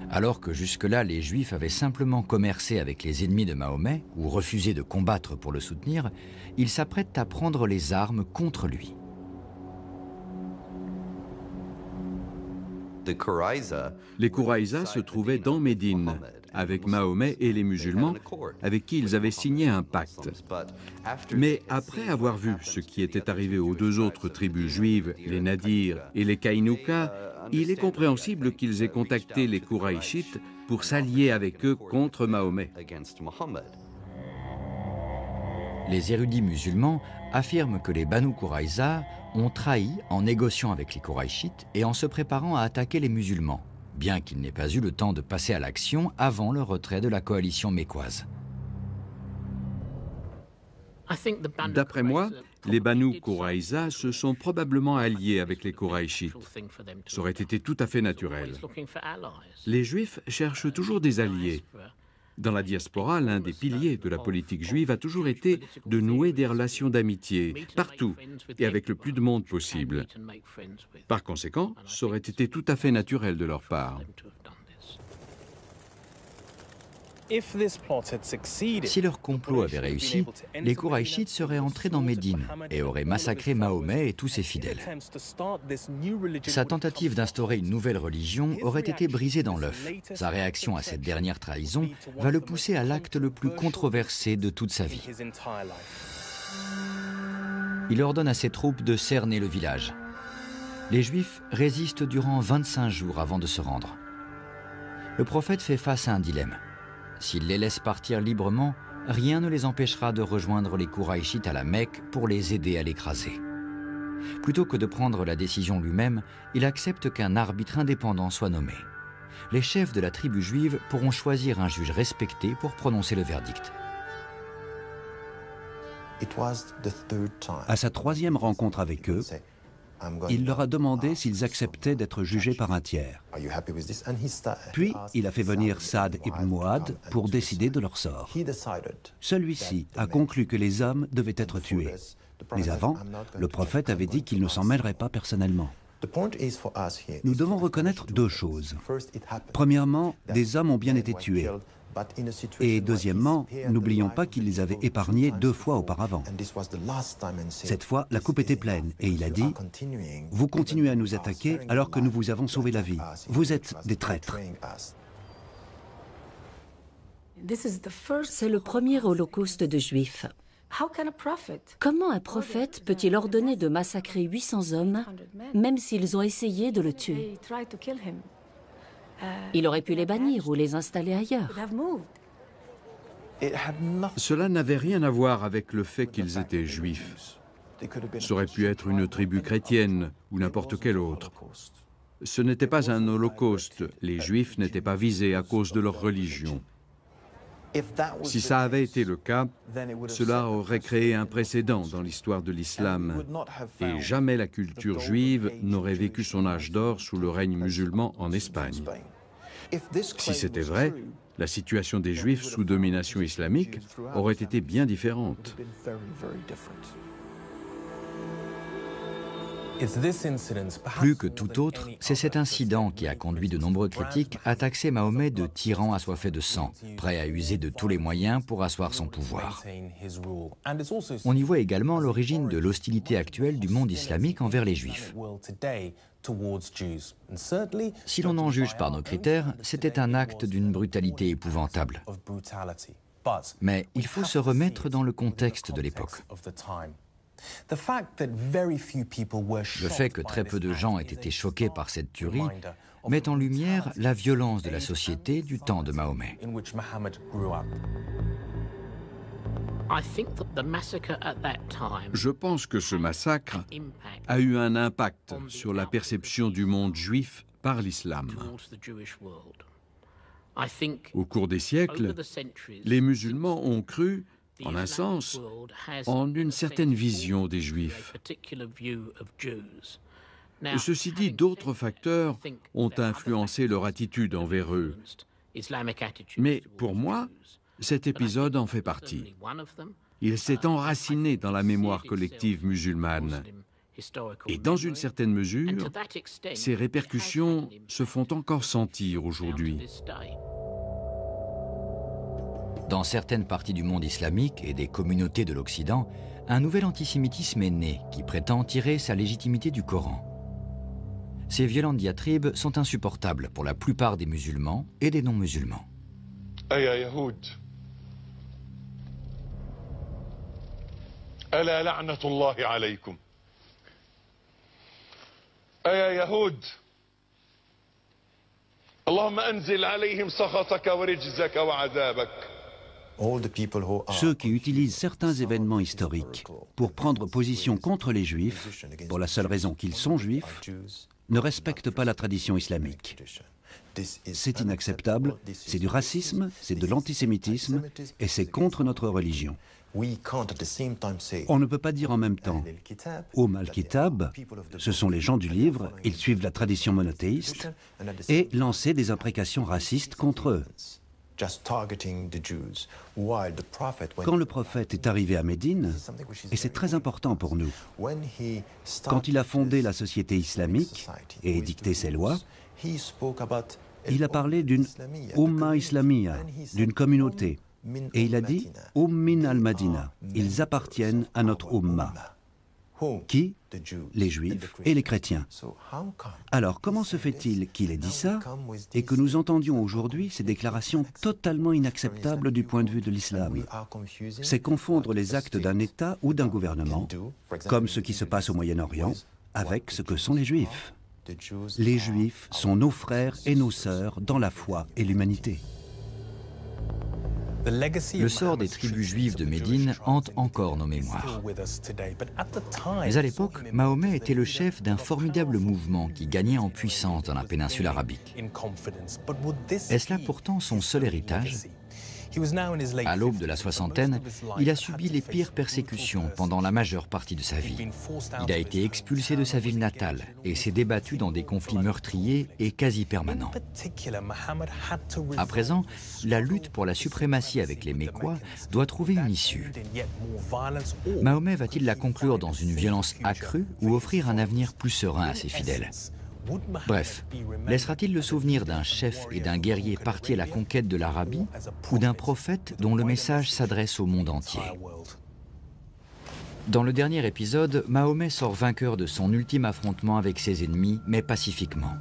A: Alors que jusque-là, les Juifs avaient simplement commercé avec les ennemis de Mahomet ou refusé de combattre pour le soutenir, ils s'apprêtent à prendre les armes contre lui.
B: Les Kouraïza se trouvaient dans Médine, avec Mahomet et les musulmans, avec qui ils avaient signé un pacte. Mais après avoir vu ce qui était arrivé aux 2 autres tribus juives, les Nadir et les Kaïnouka, il est compréhensible qu'ils aient contacté les Kouraïchites pour s'allier avec eux contre Mahomet.
A: Les érudits musulmans affirment que les Banu Quraïza ont trahi en négociant avec les Kouraïchites et en se préparant à attaquer les musulmans, bien qu'ils n'aient pas eu le temps de passer à l'action avant le retrait de la coalition mécoise.
B: D'après moi, les Banu Quraïza se sont probablement alliés avec les Kouraïchites. Ça aurait été tout à fait naturel. Les Juifs cherchent toujours des alliés. Dans la diaspora, l'un des piliers de la politique juive a toujours été de nouer des relations d'amitié, partout, et avec le plus de monde possible. Par conséquent, ça aurait été tout à fait naturel de leur part.
A: Si leur complot avait réussi, les Kouraïchites seraient entrés dans Médine et auraient massacré Mahomet et tous ses fidèles. Sa tentative d'instaurer une nouvelle religion aurait été brisée dans l'œuf. Sa réaction à cette dernière trahison va le pousser à l'acte le plus controversé de toute sa vie. Il ordonne à ses troupes de cerner le village. Les Juifs résistent durant 25 jours avant de se rendre. Le prophète fait face à un dilemme. S'il les laisse partir librement, rien ne les empêchera de rejoindre les Kouraïchites à la Mecque pour les aider à l'écraser. Plutôt que de prendre la décision lui-même, il accepte qu'un arbitre indépendant soit nommé. Les chefs de la tribu juive pourront choisir un juge respecté pour prononcer le verdict.
C: À sa 3e rencontre avec eux, il leur a demandé s'ils acceptaient d'être jugés par un tiers. Puis, il a fait venir Saad ibn Mu'adh pour décider de leur sort. Celui-ci a conclu que les hommes devaient être tués. Mais avant, le prophète avait dit qu'il ne s'en mêlerait pas personnellement. Nous devons reconnaître deux choses. Premièrement, des hommes ont bien été tués. Et deuxièmement, n'oublions pas qu'il les avait épargnés 2 fois auparavant. Cette fois, la coupe était pleine et il a dit « Vous continuez à nous attaquer alors que nous vous avons sauvé la vie. Vous êtes des traîtres. »
D: C'est le premier holocauste de Juifs. Comment un prophète peut-il ordonner de massacrer 800 hommes, même s'ils ont essayé de le tuer? Il aurait pu les bannir ou les installer ailleurs.
B: Cela n'avait rien à voir avec le fait qu'ils étaient juifs. Ça aurait pu être une tribu chrétienne ou n'importe quelle autre. Ce n'était pas un holocauste. Les juifs n'étaient pas visés à cause de leur religion. Si ça avait été le cas, cela aurait créé un précédent dans l'histoire de l'islam. Et jamais la culture juive n'aurait vécu son âge d'or sous le règne musulman en Espagne. Si c'était vrai, la situation des Juifs sous domination islamique aurait été bien différente.
A: Plus que tout autre, c'est cet incident qui a conduit de nombreux critiques à taxer Mahomet de tyran assoiffé de sang, prêt à user de tous les moyens pour asseoir son pouvoir. On y voit également l'origine de l'hostilité actuelle du monde islamique envers les Juifs. Si l'on en juge par nos critères, c'était un acte d'une brutalité épouvantable. Mais il faut se remettre dans le contexte de l'époque. Le fait que très peu de gens aient été choqués par cette tuerie met en lumière la violence de la société du temps de Mahomet.
B: Je pense que ce massacre a eu un impact sur la perception du monde juif par l'islam. Au cours des siècles, les musulmans ont cru, en un sens, en une certaine vision des Juifs. Ceci dit, d'autres facteurs ont influencé leur attitude envers eux. Mais pour moi, cet épisode en fait partie. Il s'est enraciné dans la mémoire collective musulmane. Et dans une certaine mesure, ces répercussions se font encore sentir aujourd'hui.
A: Dans certaines parties du monde islamique et des communautés de l'Occident, un nouvel antisémitisme est né qui prétend tirer sa légitimité du Coran. Ces violentes diatribes sont insupportables pour la plupart des musulmans et des non-musulmans.
C: Ceux qui utilisent certains événements historiques pour prendre position contre les Juifs, pour la seule raison qu'ils sont Juifs, ne respectent pas la tradition islamique. C'est inacceptable, c'est du racisme, c'est de l'antisémitisme et c'est contre notre religion. On ne peut pas dire en même temps « Umm al-Kitab », ce sont les gens du livre, ils suivent la tradition monothéiste, et lancer des imprécations racistes contre eux. Quand le prophète est arrivé à Médine, et c'est très important pour nous, quand il a fondé la société islamique et édicté ses lois, il a parlé d'une Umma Islamiyya, d'une communauté, et il a dit « Ummin al-Madina », ils appartiennent à notre Umma. Qui? Les Juifs et les chrétiens. Alors, comment se fait-il qu'il ait dit ça et que nous entendions aujourd'hui ces déclarations totalement inacceptables du point de vue de l'islam? C'est confondre les actes d'un État ou d'un gouvernement, comme ce qui se passe au Moyen-Orient, avec ce que sont les Juifs. Les Juifs sont nos frères et nos sœurs dans la foi et l'humanité.
A: Le sort des tribus juives de Médine hante encore nos mémoires. Mais à l'époque, Mahomet était le chef d'un formidable mouvement qui gagnait en puissance dans la péninsule arabique. Est-ce là pourtant son seul héritage? À l'aube de la soixantaine, il a subi les pires persécutions pendant la majeure partie de sa vie. Il a été expulsé de sa ville natale et s'est débattu dans des conflits meurtriers et quasi permanents. À présent, la lutte pour la suprématie avec les Mécois doit trouver une issue. Mahomet va-t-il la conclure dans une violence accrue ou offrir un avenir plus serein à ses fidèles? Bref, laissera-t-il le souvenir d'un chef et d'un guerrier partis à la conquête de l'Arabie ou d'un prophète dont le message s'adresse au monde entier? Dans le dernier épisode, Mahomet sort vainqueur de son ultime affrontement avec ses ennemis, mais pacifiquement.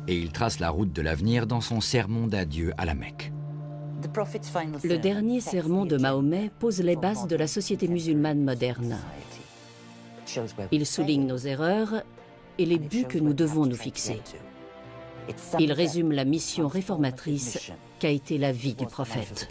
A: Et il trace la route de l'avenir dans son sermon d'adieu à la Mecque.
D: Le dernier sermon de Mahomet pose les bases de la société musulmane moderne. Il souligne nos erreurs et les buts que nous devons nous fixer. Il résume la mission réformatrice qu'a été la vie du prophète.